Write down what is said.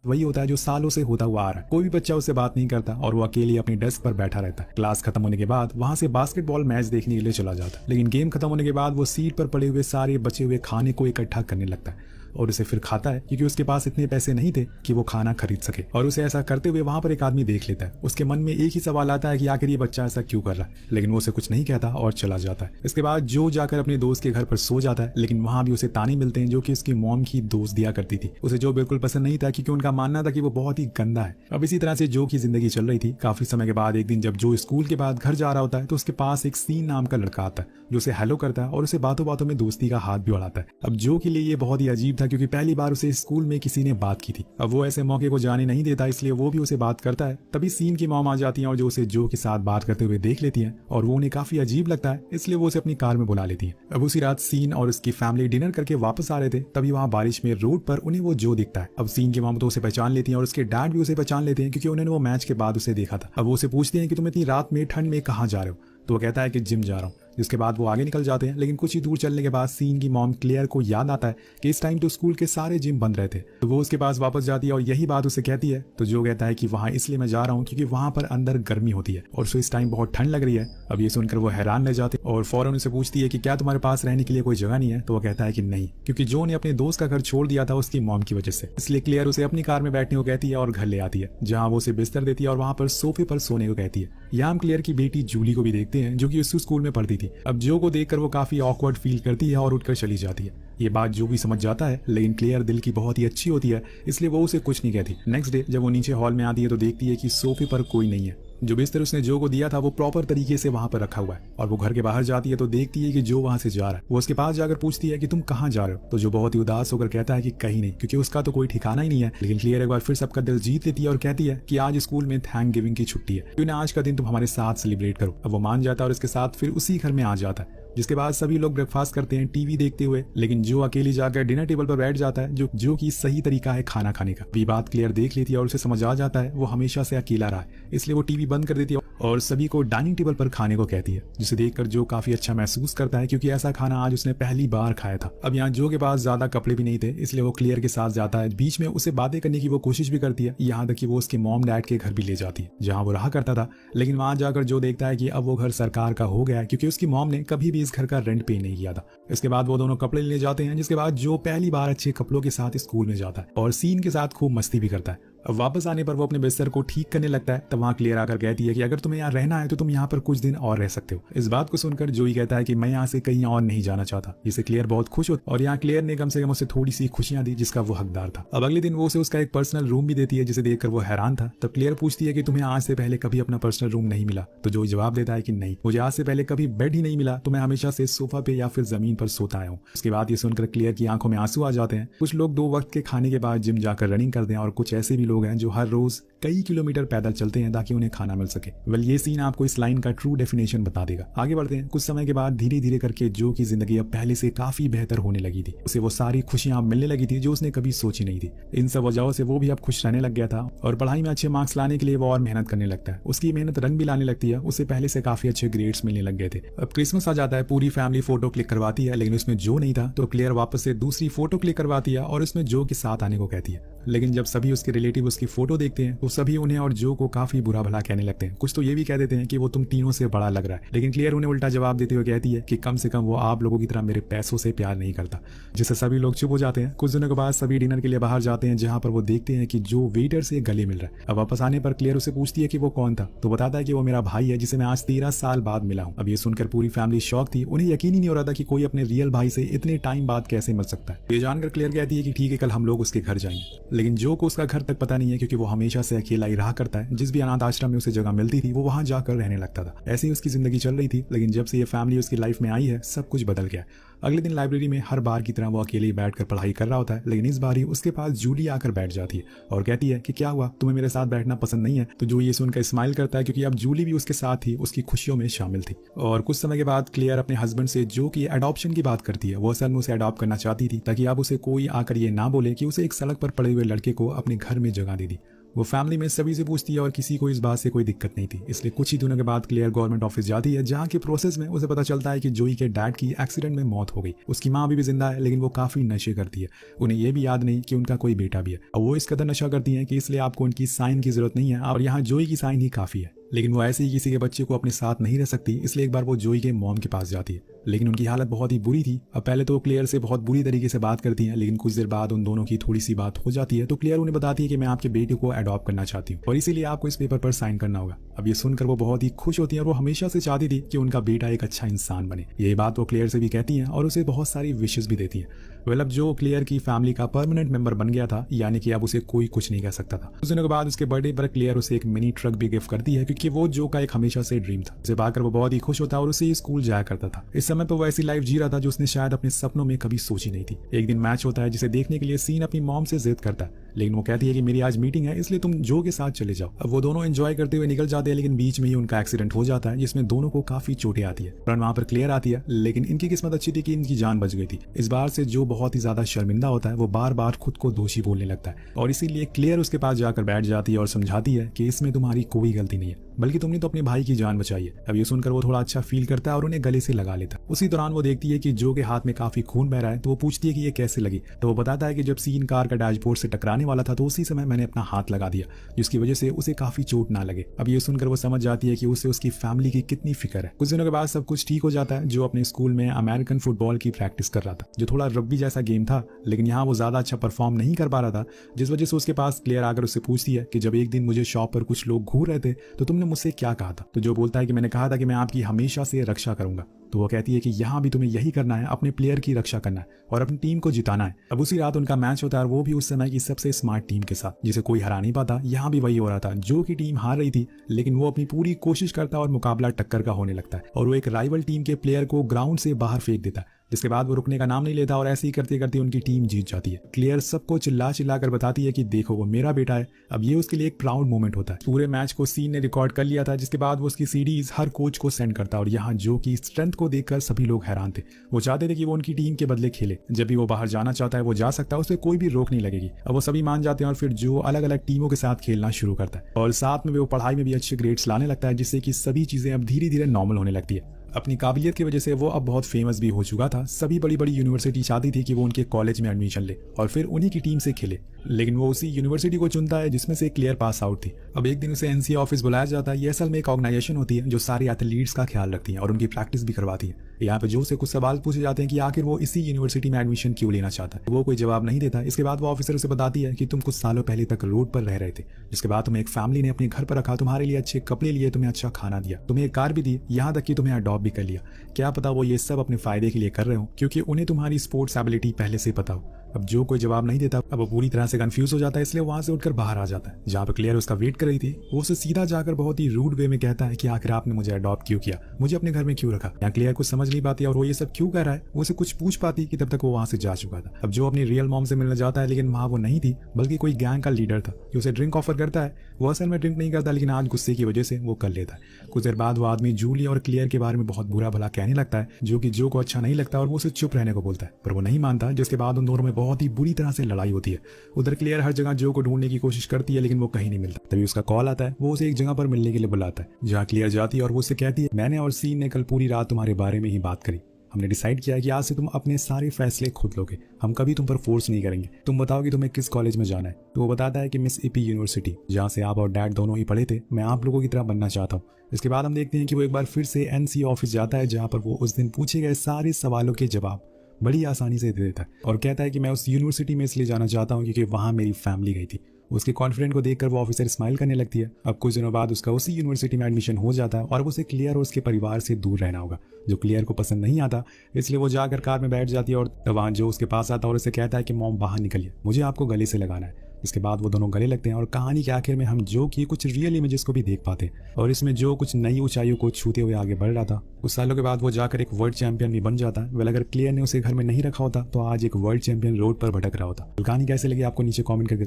वही होता है जो सालों से होता हुआ आ रहा है। कोई भी बच्चा उससे बात नहीं करता और वो अकेले अपनी डेस्क पर बैठा रहता है। क्लास खत्म होने के बाद वहां से बास्केटबॉल मैच देखने के लिए चला जाता है, लेकिन गेम खत्म होने के बाद वो सीट पर पड़े हुए सारे बचे हुए खाने को इकट्ठा करने लगता है और उसे फिर खाता है, क्योंकि उसके पास इतने पैसे नहीं थे कि वो खाना खरीद सके। और उसे ऐसा करते हुए वहां पर एक आदमी देख लेता है। उसके मन में एक ही सवाल आता है कि आखिर ये बच्चा ऐसा क्यों कर रहा है, लेकिन वो उसे कुछ नहीं कहता और चला जाता है। इसके बाद जो जाकर अपने दोस्त के घर पर सो जाता है, लेकिन वहां भी उसे ताने मिलते हैं जो कि उसकी मॉम की दोस्त दिया करती थी। उसे जो बिल्कुल पसंद नहीं था, क्योंकि उनका मानना था कि वो बहुत ही गंदा है। अब इसी तरह से जो की जिंदगी चल रही थी। काफी समय के बाद एक दिन जब जो स्कूल के बाद घर जा रहा होता है, तो उसके पास एक सीन नाम का लड़का आता है जो उसे हेलो करता है और उसे बातों बातों में दोस्ती का हाथ भी बढ़ाता है। अब जो के लिए ये बहुत ही अजीब था, क्योंकि पहली बार उसे स्कूल में किसी ने बात की थी। अब वो ऐसे मौके को जाने नहीं देता, इसलिए वो भी उसे बात करता है। तभी सीन की मॉम आ जाती है और जो उसे जो के साथ बात करते हुए देख लेती है और वो उन्हें काफी अजीब लगता है, इसलिए वो उसे अपनी कार में बुला लेती है। अब उसी रात सीन और उसकी फैमिली डिनर करके वापस आ रहे थे, तभी वहां बारिश में रोड पर उन्हें वो जो दिखता है। अब सीन की मॉम तो उसे पहचान लेती है और उसके डैड भी उसे पहचान लेते हैं, क्योंकि उन्होंने वो मैच के बाद उसे देखा था। अब वो उसे पूछते हैं कि तुम इतनी रात में ठंड में कहाँ जा रहे हो, तो वो कहता है कि जिम जा रहा हूँ। जिसके बाद वो आगे निकल जाते हैं, लेकिन कुछ ही दूर चलने के बाद सीन की मॉम क्लेयर को याद आता है कि इस टाइम तो स्कूल के सारे जिम बंद रहते, तो वो उसके पास वापस जाती है और यही बात उसे कहती है। तो जो कहता है कि वहां इसलिए मैं जा रहा हूँ क्योंकि वहां पर अंदर गर्मी होती है और उसे इस टाइम बहुत ठंड लग रही है। अब ये सुनकर वो हैरान रह जाते और फौरन उसे पूछती है कि क्या तुम्हारे पास रहने के लिए कोई जगह नहीं है, तो वो कहता है कि नहीं, क्योंकि जो ने अपने दोस्त का घर छोड़ दिया था उसकी मॉम की वजह से। इसलिए क्लियर उसे अपनी कार में बैठने को कहती है और घर ले आती है, जहाँ वो उसे बिस्तर देती है और वहां पर सोफे पर सोने को कहती है। यहाँ हम क्लियर की बेटी जूली को भी देखते हैं, जो कि उसी स्कूल में पढ़ती थी। अब जो को देखकर वो काफी ऑकवर्ड फील करती है और उठकर चली जाती है। ये बात जो भी समझ जाता है, लेकिन क्लियर दिल की बहुत ही अच्छी होती है, इसलिए वो उसे कुछ नहीं कहती। नेक्स्ट डे जब वो नीचे हॉल में आती है तो देखती है कि सोफे पर कोई नहीं है। जो बिस्तर उसने जो को दिया था वो प्रॉपर तरीके से वहां पर रखा हुआ है। और वो घर के बाहर जाती है तो देखती है कि जो वहां से जा रहा है। वो उसके पास जाकर पूछती है कि तुम कहाँ जा रहे हो, तो जो बहुत ही उदास होकर कहता है कि कहीं नहीं, क्योंकि उसका तो कोई ठिकाना ही नहीं है। लेकिन क्लियर एक बार फिर सबका दिल जीत लेती है और कहती है कि आज स्कूल में थैंक गिविंग की छुट्टी है, क्यों ना आज का दिन तुम हमारे साथ सेलिब्रेट करो। अब वो मान जाता है और इसके साथ फिर उसी घर में आ जाता है। जिसके बाद सभी लोग ब्रेकफास्ट करते हैं टीवी देखते हुए, लेकिन जो अकेली जाकर डिनर टेबल पर बैठ जाता है, जो कि सही तरीका है खाना खाने का। ये बात क्लियर देख लेती है और उसे समझ आ जाता है वो हमेशा से अकेला रहा है, इसलिए वो टीवी बंद कर देती है और सभी को डाइनिंग टेबल पर खाने को कहती है, जिसे देखकर जो काफी अच्छा महसूस करता है, क्योंकि ऐसा खाना आज उसने पहली बार खाया था। अब यहाँ जो के पास ज्यादा कपड़े भी नहीं थे, इसलिए वो क्लियर के साथ जाता है। बीच में उसे बातें करने की वो कोशिश भी करती है, यहाँ तक कि वो उसके मॉम डैड के घर भी ले जाती है जहाँ वो रहा करता था। लेकिन वहां जाकर जो देखता है कि अब वो घर सरकार का हो गया है, क्योंकि उसकी मॉम ने कभी भी इस घर का रेंट पे नहीं किया था। इसके बाद वो दोनों कपड़े लेने जाते हैं, जिसके बाद जो पहली बार अच्छे कपड़ों के साथ स्कूल में जाता है और सीन के साथ खूब मस्ती भी करता है। अब वापस आने पर वो अपने बिस्तर को ठीक करने लगता है, तब वहां क्लियर आकर कहती है कि अगर तुम्हें यहाँ रहना है तो तुम यहाँ पर कुछ दिन और रह सकते हो। इस बात को सुनकर जोई कहता है कि मैं यहाँ से कहीं और नहीं जाना चाहता, जिससे क्लियर बहुत खुश होता और यहाँ क्लियर ने कम से कम उसे थोड़ी सी खुशियां दी जिसका वो हकदार था। अब अगले दिन वो उसे उसका एक पर्सनल रूम भी देती है, जिसे देखकर वो हैरान था। तब क्लियर पूछती है कि तुम्हें आज से पहले कभी अपना पर्सनल रूम नहीं मिला, तो जोई जवाब देता है कि नहीं, मुझे आज से पहले कभी बेड ही नहीं मिला, तो मैं हमेशा से सोफा पे या फिर जमीन पर सोता आया हूँ। उसके बाद ये सुनकर क्लियर की आंखों में आंसू आ जाते हैं। कुछ लोग 2 वक्त के खाने के बाद जिम जाकर रनिंग करते हैं और कुछ ऐसे भी लोग हैं जो हर रोज कई किलोमीटर पैदल चलते हैं ताकि उन्हें खाना मिल सके। वेल ये सीन आपको इस लाइन का ट्रू डेफिनेशन बता देगा। आगे बढ़ते हैं। कुछ समय के बाद धीरे धीरे करके जो की जिंदगी अब पहले से काफी बेहतर होने लगी थी। उसे वो सारी खुशियां मिलने लगी थी जो उसने कभी सोची नहीं थी। इन सब वजहों से वो भी अब खुश रहने लग गया था और पढ़ाई में अच्छे मार्क्स लाने के लिए वो और मेहनत करने लगता है। उसकी मेहनत रंग भी लाने लगती है, उसे पहले से काफी अच्छे ग्रेड्स मिलने लग गए थे। अब क्रिसमस आ जाता है, पूरी फैमिली फोटो क्लिक करवाती है, लेकिन उसमें जो नहीं था, तो क्लियर वापस से दूसरी फोटो क्लिक करवाती है और उसमें जो के साथ आने को कहती है। लेकिन जब सभी उसके रिलेटिव उसकी फोटो देखते हैं तो सभी उन्हें और जो को काफी बुरा भला कहने लगते हैं। कुछ तो ये भी कह देते हैं कि वो तुम तीनों से बड़ा लग रहा है, लेकिन क्लियर उन्हें उल्टा जवाब देते हुए कहती है कि कम से कम वो आप लोगों की तरह मेरे पैसों से प्यार नहीं करता, जिससे सभी लोग चुप हो जाते हैं। कुछ दिनों के बाद सभी डिनर के लिए बाहर जाते हैं, जहां पर वो देखते हैं कि जो वेटर से गले मिल रहा है। अब वापस आने पर क्लियर उसे पूछती है कि वो कौन था, तो बताता है कि वो मेरा भाई है जिसे मैं आज 13 साल बाद मिला हूँ। अब ये सुनकर पूरी फैमिली शॉक थी, उन्हें यकीन ही नहीं हो रहा था कि कोई अपने रियल भाई से इतने टाइम बाद कैसे मिल सकता है। ये जानकर क्लियर कहती है कि ठीक है, कल हम लोग उसके घर जाएंगे। लेकिन जो को उसका घर तक पता नहीं है, क्योंकि वो हमेशा से अकेला ही रहा करता है। जिस भी अनाथ आश्रम में उसे जगह मिलती थी वो वहां जाकर रहने लगता था। ऐसे ही उसकी जिंदगी चल रही थी, लेकिन जब से ये फैमिली उसकी लाइफ में आई है सब कुछ बदल गया। अगले दिन लाइब्रेरी में हर बार की तरह वो अकेले बैठकर पढ़ाई कर रहा होता है, लेकिन इस बार ही उसके पास जूली आकर बैठ जाती है और कहती है कि क्या हुआ, तुम्हें मेरे साथ बैठना पसंद नहीं है। तो जो ये सुनकर स्माइल करता है, क्योंकि अब जूली भी उसके साथ ही उसकी खुशियों में शामिल थी। और कुछ समय के बाद क्लियर अपने हस्बैंड से जो कि अडॉप्शन की बात करती है। वो असल में उसे अडॉप्ट करना चाहती थी ताकि अब उसे कोई आकर ये ना बोले कि उसे एक सड़क पर पड़े हुए लड़के को अपने घर में जगह दे दी। वो फैमिली में सभी से पूछती है और किसी को इस बात से कोई दिक्कत नहीं थी। इसलिए कुछ ही दिनों के बाद क्लेयर गवर्नमेंट ऑफिस जाती है, जहाँ के प्रोसेस में उसे पता चलता है कि जोई के डैड की एक्सीडेंट में मौत हो गई। उसकी माँ अभी भी जिंदा है, लेकिन वो काफी नशे करती है। उन्हें ये भी याद नहीं कि उनका कोई बेटा भी है, और वो इस कदर नशा करती है कि इसलिए आपको उनकी साइन की जरूरत नहीं है, और यहाँ जोई की साइन ही काफी है। लेकिन वो ऐसे ही किसी के बच्चे को अपने साथ नहीं रह सकती, इसलिए एक बार वो जोई के मॉम के पास जाती है। लेकिन उनकी हालत बहुत ही बुरी थी। अब पहले तो वो क्लेयर से बहुत बुरी तरीके से बात करती हैं, लेकिन कुछ देर बाद उन दोनों की थोड़ी सी बात हो जाती है। तो क्लेयर उन्हें बताती है कि मैं आपके बेटे को अडॉप्ट करना चाहती हूँ और इसीलिए आपको इस पेपर पर साइन करना होगा। अब ये सुनकर वो बहुत ही खुश होती है और वो हमेशा से चाहती थी कि उनका बेटा एक अच्छा इंसान बने। यही बात वो क्लेयर से भी कहती हैं और उसे बहुत सारी विशेष भी देती हैं। वेल, अब जो क्लेयर की फैमिली का परमानेंट मेंबर बन गया था, यानी कि अब उसे कोई कुछ नहीं कर सकता था। कुछ दिनों के बाद उसके बर्थडे पर क्लेयर उसे एक मिनी ट्रक भी गिफ्ट करती है, क्योंकि वो जो का एक हमेशा से ड्रीम था। उसे पाकर वो बहुत ही खुश होता है और उसे स्कूल जाया करता था। इस समय पर वो ऐसी लाइफ जी रहा था जो उसने शायद अपने सपनों में कभी सोची नहीं थी। एक दिन मैच होता है जिसे देखने के लिए सीन अपनी मॉम से जिद करता है, लेकिन वो कहती है कि मेरी आज मीटिंग है, इसलिए तुम जो के साथ चले जाओ। अब वो दोनों एंजॉय करते हुए निकल जाते हैं, लेकिन बीच में ही उनका एक्सीडेंट हो जाता है, जिसमें दोनों को काफी चोटें आती है। वहां पर क्लियर आती है, लेकिन इनकी किस्मत अच्छी थी कि इनकी जान बच गई थी। इस बार से जो बहुत ही ज्यादा शर्मिंदा होता है, वो बार बार खुद को दोषी बोलने लगता है, और इसीलिए क्लियर उसके पास जाकर बैठ जाती है और समझाती है कि इसमें तुम्हारी कोई गलती नहीं है, बल्कि तुमने तो अपने भाई की जान बचाई है। अब ये सुनकर वो थोड़ा अच्छा फील करता है और उन्हें गले से लगा लेता है। उसी दौरान वो देखती है कि जो के हाथ में काफी खून बह रहा है, तो वो पूछती है कि ये कैसे लगी। तो वो बताता है कि जब सीन कार का डैशबोर्ड से टकराने वाला था, तो उसी समय मैंने अपना हाथ लगा दिया, जिसकी वजह से उसे काफी चोट ना लगे। अब ये सुनकर वो समझ जाती है कि उसे उसकी फैमिली की कितनी फिक्र है। कुछ दिनों के बाद सब कुछ ठीक हो जाता है। जो अपने स्कूल में अमेरिकन फुटबॉल की प्रैक्टिस कर रहा था, जो थोड़ा रग्बी जैसा गेम था, लेकिन यहाँ वो ज्यादा अच्छा परफॉर्म नहीं कर पा रहा था, जिस वजह से उसके पास क्लियर आकर उससे पूछती है कि जब एक दिन मुझे शॉप पर कुछ लोग घूर रहे थे, तो तुमने मुझसे क्या कहा था? तो जो बोलता है कि मैंने कहा था कि मैं आपकी हमेशा से रक्षा करूंगा। तो वो कहती है कि यहाँ भी तुम्हें यही करना है, अपने प्लेयर की रक्षा करना है और अपनी टीम को जिताना है। अब उसी रात उनका मैच होता है, और वो भी उस समय की सबसे स्मार्ट टीम के साथ, जिसे कोई हरा नहीं पाता। यहाँ भी वही हो रहा था, जो की टीम हार रही थी, लेकिन वो अपनी पूरी कोशिश करता और मुकाबला टक्कर का होने लगता है, और वो एक राइवल टीम के प्लेयर को ग्राउंड से बाहर फेंक देता है, जिसके बाद वो रुकने का नाम नहीं लेता और ऐसे ही करते करते उनकी टीम जीत जाती है। क्लियर सबको चिल्ला चिल्ला कर बताती है कि देखो वो मेरा बेटा है। अब ये उसके लिए एक प्राउड मोमेंट होता है। पूरे मैच को सीन ने रिकॉर्ड कर लिया था, जिसके बाद वो उसकी सीडीज हर कोच को सेंड करता, और यहाँ जो की स्ट्रेंथ को देखकर सभी लोग हैरान थे। वो चाहते थे कि वो उनकी टीम के बदले खेले। जब भी वो बाहर जाना चाहता है वो जा सकता है, उसे कोई भी रोक नहीं लगेगी। अब वो सभी मान जाते हैं और फिर जो अलग अलग टीमों के साथ खेलना शुरू करता है, और साथ में वो पढ़ाई में भी अच्छे ग्रेड्स लाने लगता है, जिससे कि सभी चीजें अब धीरे धीरे नॉर्मल होने लगती है। अपनी काबिलियत की वजह से वो अब बहुत फेमस भी हो चुका था। सभी बड़ी बड़ी यूनिवर्सिटी चाहती थी कि वो उनके कॉलेज में एडमिशन ले और फिर उन्हीं की टीम से खेले, लेकिन वो उसी यूनिवर्सिटी को चुनता है जिसमें से क्लियर पास आउट थी। अब एक दिन उसे एनसीए ऑफिस बुलाया जाता है। ये असल में एक ऑर्गेनाइजेशन होती है जो सारे एथलीट्स का ख्याल रखती है और उनकी प्रैक्टिस भी करवाती है। यहाँ पे जो से कुछ सवाल पूछे जाते हैं कि आखिर वो इसी यूनिवर्सिटी में एडमिशन क्यों लेना चाहता है। वो कोई जवाब नहीं देता। इसके बाद वो ऑफिसर उसे बताती है कि तुम कुछ सालों पहले तक रोड पर रह रहे थे, जिसके बाद तुम्हें एक फैमिली ने अपने घर पर रखा, तुम्हारे लिए अच्छे कपड़े लिए, तुम्हें अच्छा खाना दिया, तुम्हें एक कार भी दी, यहाँ तक कि तुम्हें अडॉप्ट भी कर लिया। क्या पता वो ये सब अपने फायदे के लिए कर रहे हो, क्योंकि उन्हें तुम्हारी स्पोर्ट्स एबिलिटी पहले से पता हो। अब जो कोई जवाब नहीं देता, अब वो पूरी तरह से कंफ्यूज हो जाता है, इसलिए वहां से उठकर बाहर आ जाता है। जहाँ पे क्लियर उसका वेट कर रही थी, वो उसे सीधा जाकर बहुत ही रूड वे में कहता है कि आखिर आपने मुझे अडॉप्ट क्यों किया, मुझे अपने घर में क्यों रखा। यहाँ क्लियर कुछ समझ नहीं पाती और वो ये सब क्यों कर रहा है, वो उसे कुछ पूछ पाती कि तब तक वो वहां से जा चुका था। अब जो अपनी रियल मॉम से मिलने जाता है, लेकिन वहां वो नहीं थी, बल्कि कोई गैंग का लीडर था जो उसे ड्रिंक ऑफर करता है। वो असल में ड्रिंक नहीं करता, लेकिन आज गुस्से की वजह से वो कर लेता है। कुछ देर बाद वो आदमी जूली और क्लियर के बारे में बहुत बुरा भला कहने लगता है, जो कि जो को अच्छा नहीं लगता, और वो उसे चुप रहने को बोलता है, पर वो नहीं मानता। जिसके बाद उन दोनों में बहुत ही बुरी तरह से लड़ाई होती है। उधर क्लियर हर जगह जो को ढूंढने की कोशिश करती है, लेकिन वो कहीं नहीं मिलता। तभी उसका कॉल आता है, वो उसे एक जगह पर मिलने के लिए बुलाता है, जहाँ क्लियर जाती है और वो उससे कहती है, मैंने और सीन ने कल पूरी रात तुम्हारे बारे में ही बात करी। हमने डिसाइड किया है कि आज से तुम अपने सारे फैसले खुद लोगे, हम कभी तुम पर फोर्स नहीं करेंगे। तुम बताओ कि तुम्हें किस कॉलेज में जाना है। तो वो बताता है कि मिस ईपी यूनिवर्सिटी, जहाँ से आप और डैड दोनों ही पढ़े थे। मैं आप लोगों की तरह बनना चाहता हूँ। इसके बाद हम देखते हैं कि वो एक बार फिर से एनसी ऑफिस जाता है, जहाँ पर वो उस दिन पूछे गए सारे सवालों के जवाब बड़ी आसानी से दे देता है, और कहता है कि मैं उस यूनिवर्सिटी में इसलिए जाना चाहता हूँ क्योंकि वहाँ मेरी फैमिली गई थी। उसके कॉन्फिडेंट को देखकर वो ऑफिसर स्माइल करने लगती है। अब कुछ दिनों बाद उसका उसी यूनिवर्सिटी में एडमिशन हो जाता है, और उसे क्लियर और उसके परिवार से दूर रहना होगा, जो क्लियर को पसंद नहीं आता। इसलिए वो जाकर कार में बैठ जाती है, और वहाँ जो उसके पास आता है और उसे कहता है कि मॉम बाहर निकलिए, मुझे आपको गले से लगाना है। इसके बाद वो दोनों गले लगते हैं, और कहानी के आखिर में हम जो की कुछ रियल इमेजेस को भी देख पाते हैं, और इसमें जो कुछ नई ऊंचाइयों को छूते हुए आगे बढ़ रहा था। कुछ सालों के बाद वो जाकर एक वर्ल्ड चैंपियन भी बन जाता है। वेल, अगर क्लियर ने उसे घर में नहीं रखा होता तो आज एक वर्ल्ड चैंपियन रोड पर भटक रहा होता। कहानी कैसे लगी आपको नीचे कमेंट करके